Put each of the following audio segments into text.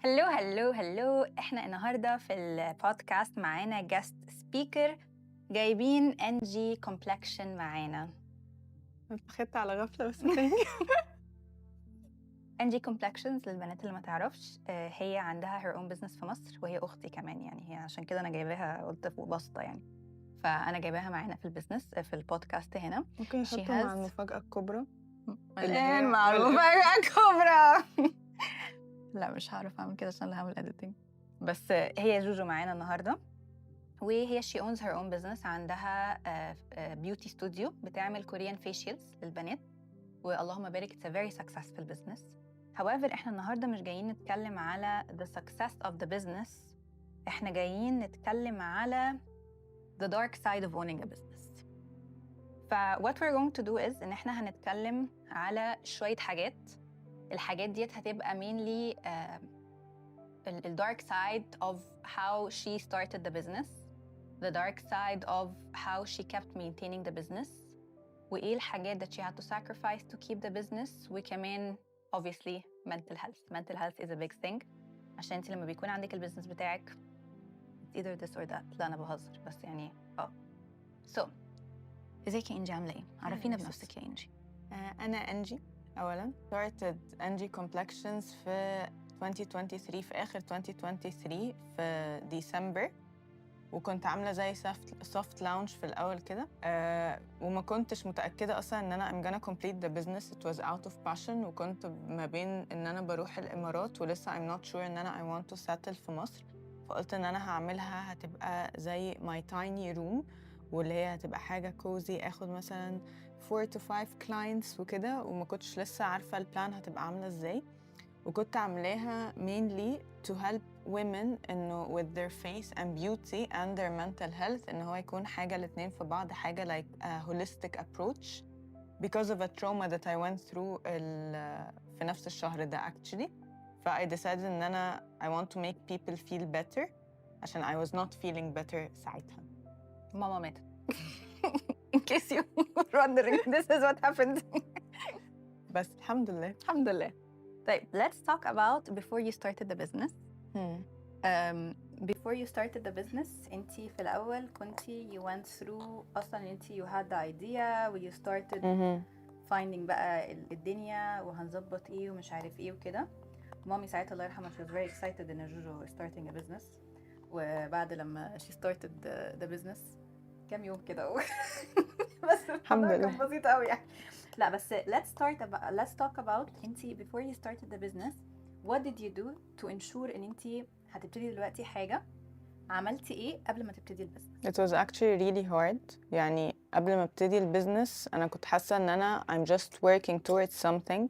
هلو هلو هلو، احنا النهارده في البودكاست معانا جاست سبيكر، جايبين انجي كومبلكشن معانا. خدت على غفلة بس ثانك انجي كومبلكشنز للبنات اللي ما تعرفش، هي عندها her own business في مصر، وهي اختي كمان. يعني هي عشان كده انا جايباها، قلت فوق بسطه يعني. فانا جايباها معانا في البيزنس في البودكاست هنا. ممكن She نحطه مع has المفاجأة الكبرى اللي الان هي مع المفاجاه الكبرى. لا مش هعرف اعمل كده عشان هعمل editing. بس هي جوجو معانا النهارده، وهي she owns her own business. عندها beauty studio بتعمل كوريان facials للبنات، واللهم بارك it's a very successful business. however احنا النهارده مش جايين نتكلم على the success of the business، احنا جايين نتكلم على the dark side of owning a business. ف what we're going to do is ان احنا هنتكلم على شوية حاجات. الحاجات ديت هتبقى mainly the dark side of how she started the business, the dark side of how she kept maintaining the business, وإيه الحاجات that she had to sacrifice to keep the business، وكمان obviously mental health. mental health is a big thing، عشان انت لما بيكون عندك البيزنس بتاعك it's either this or that. لا أنا بهزر بس يعني so ازيك يا إنجي، عاملة ايه؟ عرفينا بنفسك يا إنجي. أنا أنجي. أولا started أنجي Complexions في 2023، في آخر 2023 في ديسمبر، وكنت عاملة زي soft launch في الأول كده، وما كنتش متأكدة أصلا إن أنا I'm gonna complete the business. It was out of passion، وكنت ما بين إن أنا بروح الإمارات ولسه I'm not sure إن أنا I want to settle في مصر. فقلت إن أنا هعملها هتبقى زي my tiny room، واللي هي هتبقى حاجة كوزي، اخد مثلا 4 to 5 clients وكده، وما كنتش لسه عارفة البلان هتبقى عاملة ازاي. وكنت عاملاها mainly to help women انه with their face and beauty and their mental health، ان هو يكون حاجة الاتنين في بعض، حاجة like a holistic approach because of a trauma that I went through في نفس الشهر ده actually. I decided ان انا I want to make people feel better، عشان I was not feeling better ساعتها. ماما ماتت. in case you were wondering this is what happened. بس الحمد لله. الحمد لله. طيب let's talk about before you started the business. Before you started the business انتي في الأول كنتي you went through أصلا انتي you had the idea و you started finding بقى الدنيا وهنظبط ايه ومش عارف ايه وكده. مامي ساعتها الله يرحمها she was very excited ان جوجو starting a business، وبعد لما she started the business كام يوم كده بس الحمد الموضوع لله. كان بسيط قوي يعني. لا بس let's talk about انتي before you started the business what did you do to ensure ان انتي هتبتدي دلوقتي حاجة؟ عملتي ايه قبل ما تبتدي البيزنس؟ It was actually really hard. يعني قبل ما ابتدي البيزنس أنا كنت حاسة إن أنا I'm just working towards something،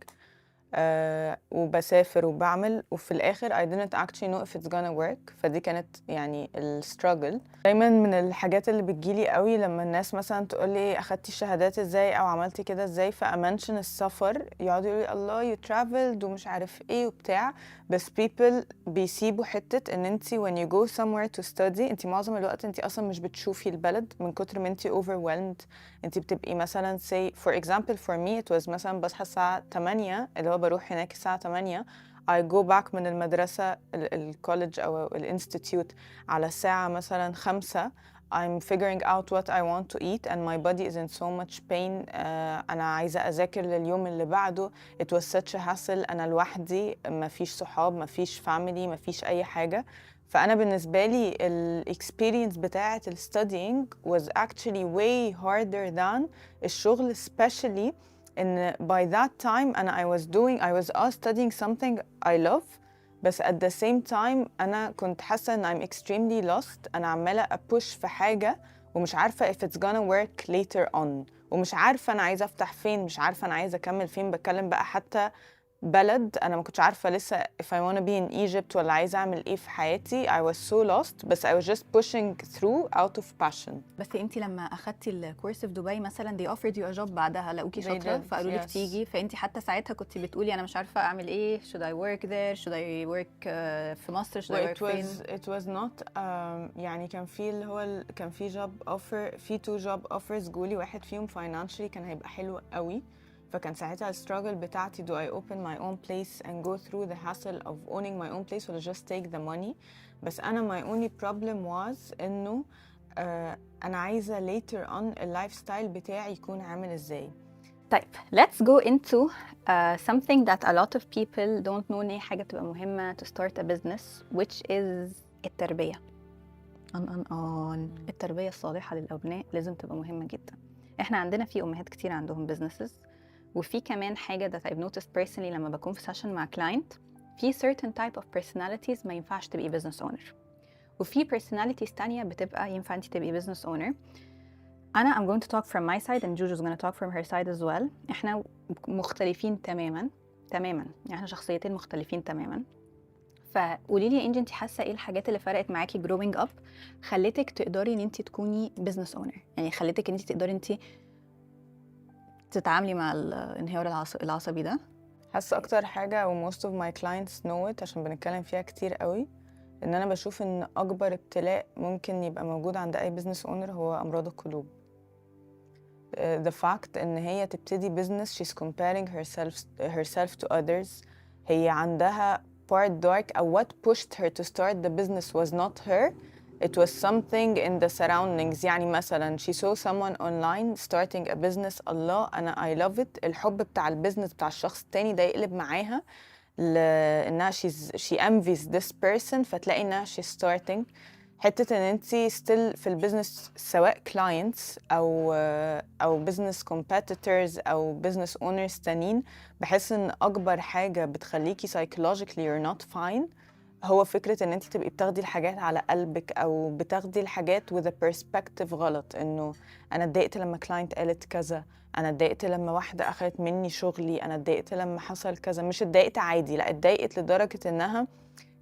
وبسافر وبعمل، وفي الآخر I didn't actually know if it's gonna work. فدي كانت يعني الستراجل. دايما من الحاجات اللي بتجيلي قوي لما الناس مثلا تقولي أخدتي الشهادات ازاي أو عملتي كده ازاي، فأمنشن السفر يقعدوا يقولي الله you traveled ومش عارف ايه وبتاع، بس people بيسيبوا حتة ان انتي when you go somewhere to study انتي معظم الوقت انتي أصلا مش بتشوفي البلد من كتر ما انتي overwhelmed. انتي بتبقي مثلا say for example for me it was مثلا بصحى الساعة 8 اللي هو بروح هناك الساعة 8، I go back من المدرسة الكوليدج أو الانستيتيوت على الساعة مثلا 5. I'm figuring out what I want to eat and my body is in so much pain. أنا عايزة أذاكر لليوم اللي بعده. It was such a hassle. أنا لوحدي، مفيش صحاب، مفيش family، مفيش أي حاجة. فأنا بالنسبة لي experience بتاعة studying was actually way harder than الشغل، especially in by that time أنا I was studying something I love، بس at the same time أنا كنت حاسة إن I'm extremely lost. أنا عمالة أبوش في حاجة ومش عارفة if it's gonna work later on، ومش عارفة أنا عايزة أفتح فين، مش عارفة أنا عايزة أكمل فين. بتكلم بقى حتى بلد أنا ما كنتش عارفة لسه if I wanna be in Egypt ولا عايزة أعمل إيه في حياتي. I was so lost، بس I was just pushing through out of passion. بس انتي لما اخدتي الكورس في دبي مثلا they offered you a job بعدها، لقوكي They شاطرة did، فقالوا لك yes. تيجي، فانتي حتى ساعتها كنتي بتقولي انا مش عارفة اعمل ايه، should I work there should I work في مصر should I work فين؟ it was not يعني كان في اللي هو كان في job offer، في 2 job offers جولي، واحد فيهم financially كان هيبقى حلو قوي. فكان ساعتها الستراجل بتاعتي do I open my own place and go through the hassle of owning my own place ولا just take the money. بس أنا my only problem was إنه أنا عايزة later on اللايف ستايل بتاعي يكون عامل إزاي. طيب let's go into something that a lot of people don't know إن هي حاجة بتبقى مهمة to start a business which is التربية. التربية الصالحة للأبناء لازم تبقى مهمة جدا. احنا عندنا في أمهات كتير عندهم businesses، وفي كمان حاجة that I've noticed personally لما بكون في session مع client، في certain type of personalities ما ينفعش تبقي business owner، وفي personalities تانية بتبقى ينفع انت تبقي business owner. أنا I'm going to talk from my side and Juju's going to talk from her side as well. إحنا مختلفين تماماً يعني إحنا شخصيتين مختلفين تماماً. فقولي لي إنجي، أنت حاسة إيه الحاجات اللي فرقت معاكي growing up خلتك تقدري إن أنت تكوني business owner، يعني خلتك إن أنت تقدري أنت تتعاملي مع الانهيار العصبي ده؟ حاسة أكتر حاجة و most of my clients know it عشان بنتكلم فيها كتير قوي، إن أنا بشوف إن أكبر ابتلاء ممكن يبقى موجود عند أي business owner هو أمراض القلوب. The fact إن هي تبتدي business she's comparing herself to others. هي عندها part dark أو what pushed her to start the business was not her, it was something in the surroundings. يعني مثلا she saw someone online starting a business، الله أنا I love it، الحب بتاع البيزنس بتاع الشخص التاني ده يقلب معاها لإنها she envies this person، فتلاقي إنها she's starting. حتة إن أنتي still في البيزنس سواء clients أو business competitors أو business owners تانيين، بحس إن أكبر حاجة بتخليكي psychologically you're not fine هو فكرة إن أنتي تبقي بتاخدي الحاجات على قلبك أو بتاخدي الحاجات with a perspective غلط، إنه أنا اتضايقت لما client قالت كذا، أنا اتضايقت لما واحدة أخدت مني شغلي، أنا اتضايقت لما حصل كذا. مش اتضايقت عادي، لا اتضايقت لدرجة إنها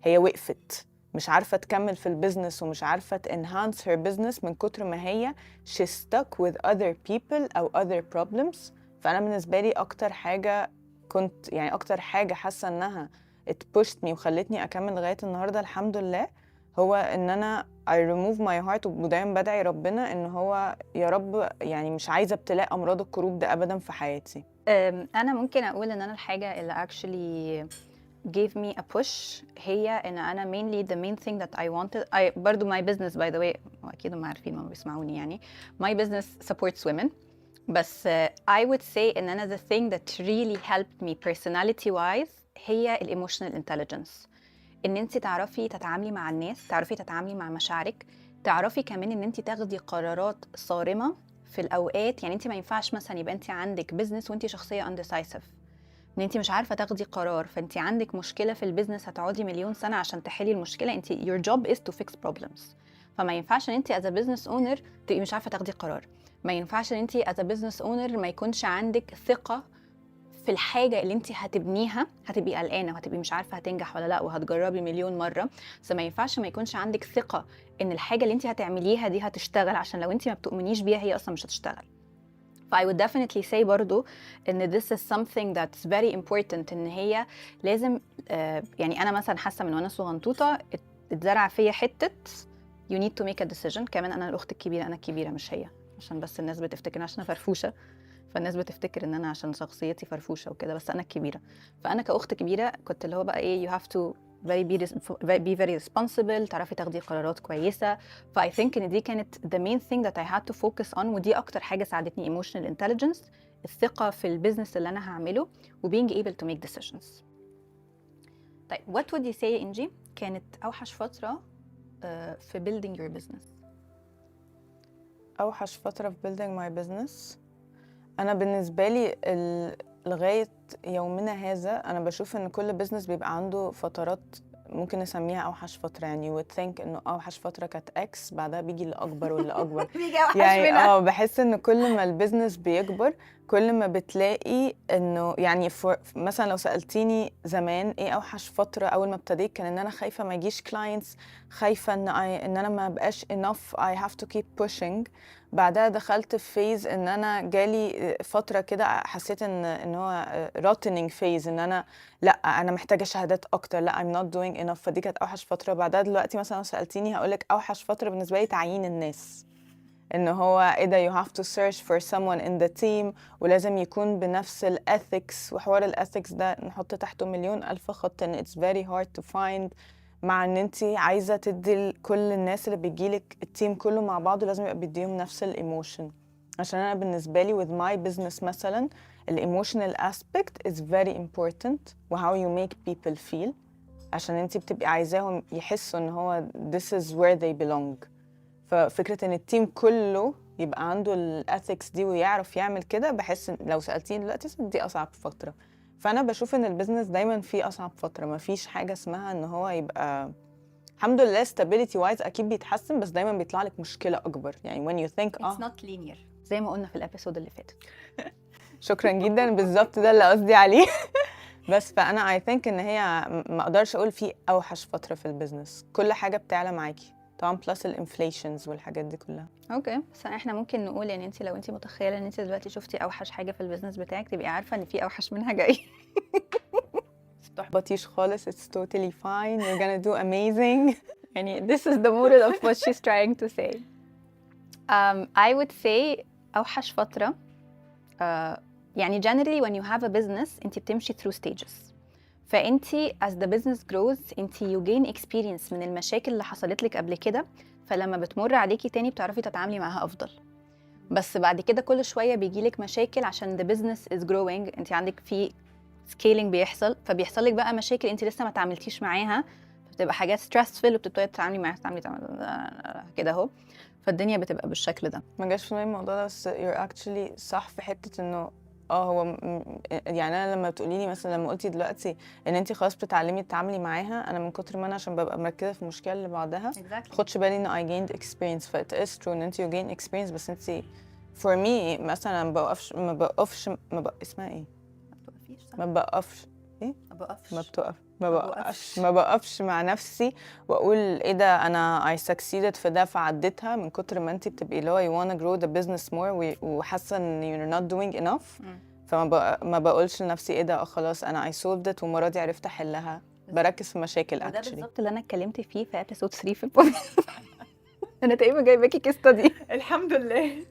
هي وقفت مش عارفة تكمل في البيزنس ومش عارفة enhance her business من كتر ما هي she stuck with other people أو other problems. فأنا بالنسبة لي أكتر حاجة حاسة إنها it pushed me وخلتني أكمل لغاية النهاردة الحمد لله، هو إن أنا I remove my heart، ودايما بدعي ربنا إن هو يا رب يعني مش عايزة ابتلاء أمراض القلوب ده أبدا في حياتي. أنا ممكن أقول إن أنا الحاجة اللي actually gave me a push هي إن أنا mainly the main thing that I wanted. برضو my business by the way، وأكيد هم عارفين ما بيسمعوني يعني، my business supports women، بس I would say إن أنا the thing that really helped me personality wise هي emotional intelligence. إن أنت تعرفي تتعاملي مع الناس، تعرفي تتعاملي مع مشاعرك، تعرفي كمان إن أنت تاخدي قرارات صارمة في الأوقات. يعني أنت ما ينفعش مثلا يبقى أنت عندك business وأنت شخصية undecisive، ان انت مش عارفه تاخدي قرار، فانت عندك مشكله في البيزنس هتقعدي مليون سنه عشان تحلي المشكله. انت your job is to fix problems، فما ينفعش ان انت as a business owner تبقي مش عارفه تاخدي قرار. ما ينفعش ان انت as a business owner ما يكونش عندك ثقه في الحاجه اللي انت هتبنيها، هتبقي قلقانه وهتبقي مش عارفه هتنجح ولا لا وهتجربي مليون مره. بس ما ينفعش ما يكونش عندك ثقه ان الحاجه اللي انت هتعمليها دي هتشتغل، عشان لو انت ما بتؤمنيش بيها هي اصلا مش هتشتغل. I would definitely say برضو إن this is something that's very important، إن هي لازم يعني أنا مثلا حاسة من وأنا صغنطوطة اتزرع فيا حتة you need to make a decision. كمان أنا الأخت الكبيرة، أنا الكبيرة مش هي، عشان بس الناس بتفتكر عشان أنا فرفوشة، فالناس بتفتكر إن أنا عشان شخصيتي فرفوشة وكده، بس أنا الكبيرة. فأنا كأخت كبيرة كنت اللي هو بقى إيه you have to be very responsible، تعرفي تاخدي قرارات كويسة. I think إن دي كانت the main thing that I had to focus on، ودي أكتر حاجة ساعدتني emotional intelligence، الثقة في البيزنس اللي أنا هعمله و being able to make decisions. طيب what would you say إنجي كانت أوحش فترة في building your business؟ أوحش فترة في building my business أنا بالنسبة لي لغاية يومنا هذا أنا بشوف إن كل بيزنس بيبقى عنده فترات ممكن نسميها أوحش فترة. يعني would think إنه أوحش فترة كانت X، بعدها بيجي اللي أكبر واللي أكبر. يعني بحس إن كل ما البيزنس بيكبر كل ما بتلاقي إنه يعني مثلا لو سألتيني زمان إيه أوحش فترة أول ما ابتديت، كان إن أنا خايفة ما يجيش clients، خايفة إن أنا ما بقاش enough I have to keep pushing. بعدها دخلت في فيز ان انا جالي فتره كده حسيت ان هو rotting phase، ان انا لا انا محتاجه شهادات اكتر، لا I'm not doing enough. فدي كانت اوحش فتره. بعدها دلوقتي مثلا لو سالتيني هقولك اوحش فتره بالنسبه لي تعيين الناس، ان هو ايه ده you have to search for someone in the team ولازم يكون بنفس ethics، وحوار ethics ده نحط تحته مليون ألف خط ان it's very hard to find، مع ان انت عايزة تدي كل الناس اللي بيجيلك التيم كله مع بعضه لازم يبقى بيديهم نفس الايموشن. عشان انا بالنسبة لي with my business مثلا الايموشنال aspect is very important و how you make people feel، عشان انت بتبقي عايزاهم يحسوا ان هو this is where they belong. ففكرة ان التيم كله يبقى عنده الethics دي ويعرف يعمل كده، بحس لو سألتيني دلوقتي دي أصعب فترة. فأنا بشوف ان البيزنس دايما فيه أصعب فترة، مفيش حاجة اسمها ان هو يبقى الحمد لله stability wise أكيد بيتحسن، بس دايما بيطلع لك مشكلة أكبر. يعني when you think it's not linear زي ما قلنا في الابيسود اللي فاتت. شكرا جدا، بالظبط ده اللي قصدي عليه. بس فأنا I think ان هي ما اقدرش اقول في أوحش فترة في البيزنس، كل حاجة بتعلى معاكي طبعا بلس الانفليشنز والحاجات دي كلها. اوكي، بس احنا ممكن نقول ان انت لو انت متخيله ان انت دلوقتي شفتي اوحش حاجه في البيزنس بتاعك، تبقي عارفه ان في اوحش منها جاي. تحبطيش خالص، it's totally fine, you're gonna do amazing. يعني this is the moral of what she's trying to say. I would say اوحش فتره يعني generally when you have a business انت بتمشي through stages. فانتي as the business grows انتي you gain experience من المشاكل اللي حصلت لك قبل كده، فلما بتمر عليكي تاني بتعرفي تتعاملي معاها افضل. بس بعد كده كل شويه بيجيلك مشاكل عشان the business is growing، انتي عندك في scaling بيحصل، فبيحصل لك بقى مشاكل انتي لسه ما تعاملتيش معاها، بتبقى حاجات stressful وبتبتدي تتعاملي معاها كده اهو. فالدنيا بتبقى بالشكل ده. ما جاش في بالي الموضوع ده، بس you're actually صح في حته انه هو يعني انا لما بتقولي لي مثلا لما قلتي دلوقتي ان انت خلاص بتتعلمي تتعاملي معاها، انا من كتر ما انا عشان ببقى مركزه في المشكله اللي بعدها خدش بالي ان I gained experience. ف it is true ان انت you gain experience، بس انت for me مثلا ما بقفش اسمها ايه؟ ما بقفش ايه؟ ما بقفش مع نفسي واقول ايه ده انا I succeeded في ده فعديتها، من كتر ما انت بتبقي اللي هو you wanna grow the business more وحاسه ان you're not doing enough. ما بقولش لنفسي ايه ده خلاص انا I solved it والمره دي عرفت احلها، بركز في مشاكل ده actually. بالظبط اللي انا اتكلمت فيه في episode 3 في البودكاست. انا تقريبا جايباكي كيسه دي. الحمد لله.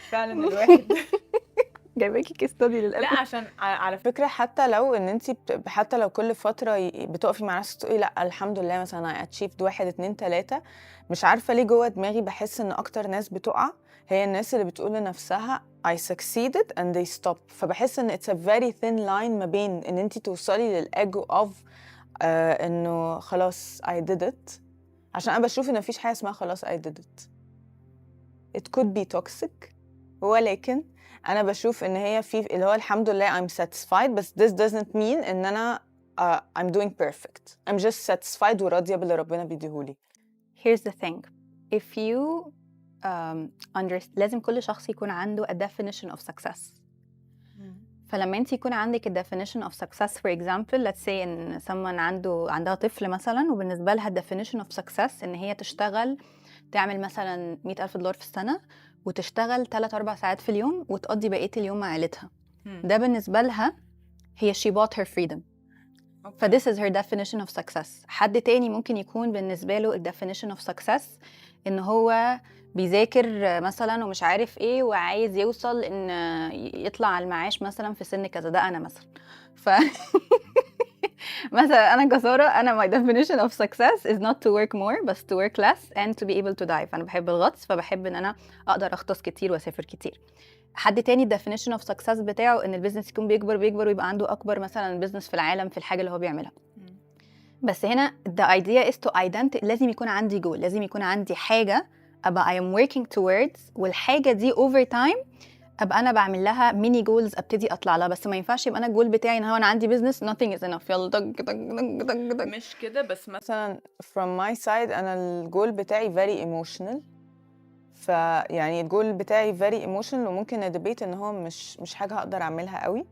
فعلا الواحد جايباكي كيسه دي لا عشان على فكره حتى لو ان انت حتى لو كل فتره بتقفي مع نفسك تقولي لا الحمد لله مثلا I achieved 1 2 3، مش عارفه ليه جوه دماغي بحس ان اكتر ناس بتقع هي الناس اللي بتقول لنفسها I succeeded and they stop. فبحس ان it's a very thin line ما بين ان انت توصلي للاجو of انه خلاص I did it، عشان انا بشوف ان مفيش حاجه اسمها خلاص I did it. it could be toxic، ولكن انا بشوف ان هي في اللي هو الحمد لله I'm satisfied، بس this doesn't mean ان انا I'm doing perfect. I'm just satisfied وراضيه باللي ربنا بيديهولي. Here's the thing. If you لازم كل شخص يكون عنده a definition of success. فلما انت يكون عندك a definition of success, for example let's say ان someone عندها طفل مثلا وبالنسبه لها definition of success ان هي تشتغل تعمل مثلا $100,000 في السنه وتشتغل 3-4 ساعات في اليوم وتقضي بقيه اليوم مع عيلتها. ده بالنسبه لها هي she bought her freedom. ف this is her definition of success. حد تاني ممكن يكون بالنسبه له ال definition of success ان هو بيذاكر مثلا ومش عارف ايه وعايز يوصل ان يطلع على المعاش مثلا في سن كذا. ده انا مثلا مثلا انا كساره انا my definition of success is not to work more بس to work less and to be able to dive. انا بحب الغطس فبحب ان انا اقدر اغطس كتير واسافر كتير. حد تاني definition of success بتاعه ان البيزنس يكون بيكبر ويبقى عنده اكبر مثلا بيزنس في العالم في الحاجه اللي هو بيعملها. بس هنا the idea is to identify. لازم يكون عندي جول، لازم يكون عندي حاجه ابقى I am working towards، والحاجه دي over time ابقى انا بعمل لها ميني جولز ابتدي اطلع لها. بس ما ينفعش يبقى انا الجول بتاعي ان هو انا عندي بيزنس nothing is enough يلا دق دق دق دق دق. مش كده، بس مثلا from my side انا الجول بتاعي very emotional. فيعني الجول بتاعي very emotional وممكن ندبيت ان هو مش حاجه هقدر اعملها قوي.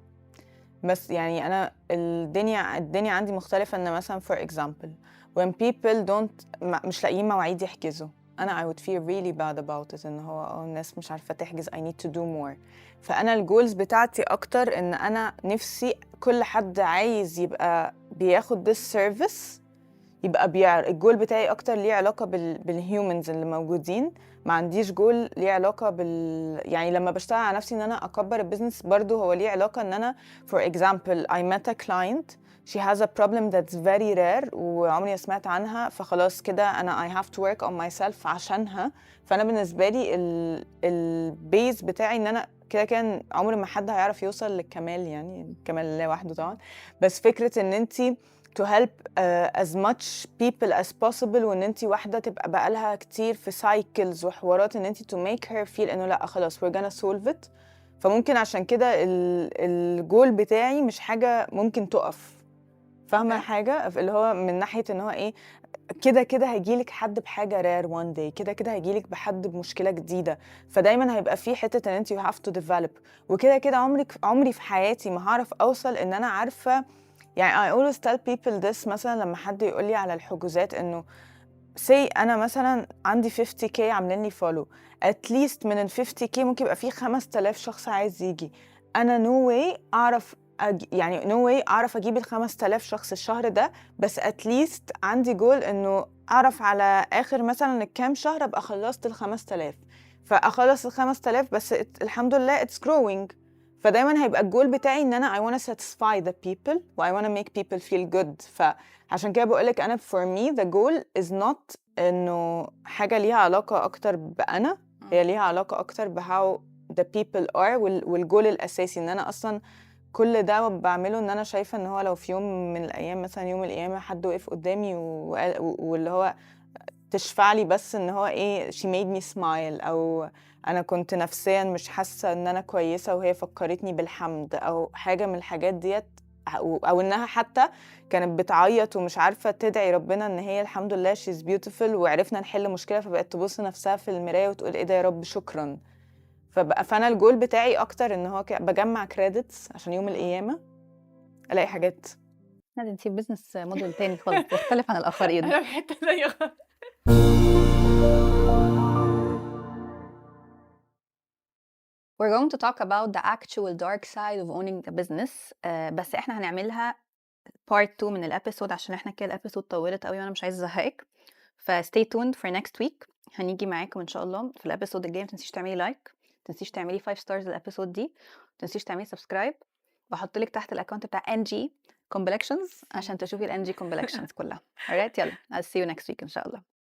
بس يعني انا الدنيا عندي مختلفه، ان مثلا for example when people مش لاقيين مواعيد يحجزوا، انا I would feel really bad about it ان هو الناس مش عارفه تحجز I need to do more. فانا الجولز بتاعتي اكتر ان انا نفسي كل حد عايز يبقى بياخد this service يبقى الجول بتاعي اكتر ليه علاقه بالهيومنز اللي موجودين. ما عنديش جول ليه علاقه يعني لما بشتغل على نفسي ان انا اكبر البيزنس برضو هو ليه علاقه ان انا for example I met a client she has a problem that's very rare وعمري ما سمعت عنها، فخلاص كده انا I have to work on myself عشانها. فانا بالنسبه لي البيز بتاعي ان انا كده كان عمر ما حد هيعرف يوصل للكمال، يعني الكمال لله وحده طبعا، بس فكره ان انتي to help as much people as possible وان انتي واحده تبقى بقالها كتير في cycles وحوارات ان انتي to make her feel انه لا خلاص we're gonna solve it. فممكن عشان كده الجول بتاعي مش حاجه ممكن تقف، فاهمه أوكي. حاجه اللي هو من ناحيه ان هو ايه، كده كده هيجيلك حد بحاجه rare one day، كده كده هيجيلك بحد بمشكله جديده، فدايما هيبقى في حته ان انت you have to develop. وكده كده عمري في حياتي ما هعرف اوصل ان انا عارفه، يعني I always tell people this مثلا لما حد يقول لي على الحجوزات انه say انا مثلا عندي 50k عاملين لي follow at least من ال 50k ممكن يبقى في 5000 شخص عايز يجي، انا no way اعرف يعني no way اعرف اجيب ال 5000 شخص الشهر ده، بس at least عندي جول انه اعرف على اخر مثلا الكام شهر ابقى خلصت ال 5000، فاخلص ال 5000 بس الحمد لله it's growing. فدايما هيبقى الجول بتاعي ان انا I wanna satisfy the people و I wanna make people feel good. فعشان كده بقولك انا for me the goal is not انه حاجة ليها علاقة اكتر بانا، هي ليها علاقة اكتر ب how the people are والجول الاساسي ان انا اصلا كل ده بعمله ان انا شايفة ان هو لو في يوم من الايام مثلا يوم القيامة حد وقف قدامي واللي هو تشفع لي بس ان هو ايه she made me smile او انا كنت نفسيا مش حاسة ان انا كويسة وهي فكرتني بالحمد او حاجة من الحاجات ديت، او انها حتى كانت بتعيط ومش عارفة تدعي ربنا ان هي الحمد لله she's beautiful وعرفنا نحل مشكلة، فبقت تبص نفسها في المراية وتقول ايه ده يا رب شكرا. فانا الجول بتاعي اكتر ان هو بجمع كريدتس عشان يوم القيامة الاقي حاجات. لا، ده انتي بزنس موديل تاني خالص يختلف عن الاخرين. انا في حتة تانية خالص. We're going to talk about the actual dark side of owning a business. بس احنا هنعملها part 2 من الابيسود عشان احنا كده الابيسود طولت قوي وانا مش عايزه ازهقك. stay tuned for next week. هنيجي معاكم ان شاء الله في الابيسود الجاي. ما تنسيش تعملي لايك، ما تنسيش تعملي 5 stars للابيسود دي، ما تنسيش تعملي سبسكرايب، واحط لك تحت الاكونت بتاع NG Collections عشان تشوفي ال NG Collections كلها. alright يلا I'll see you next week ان شاء الله.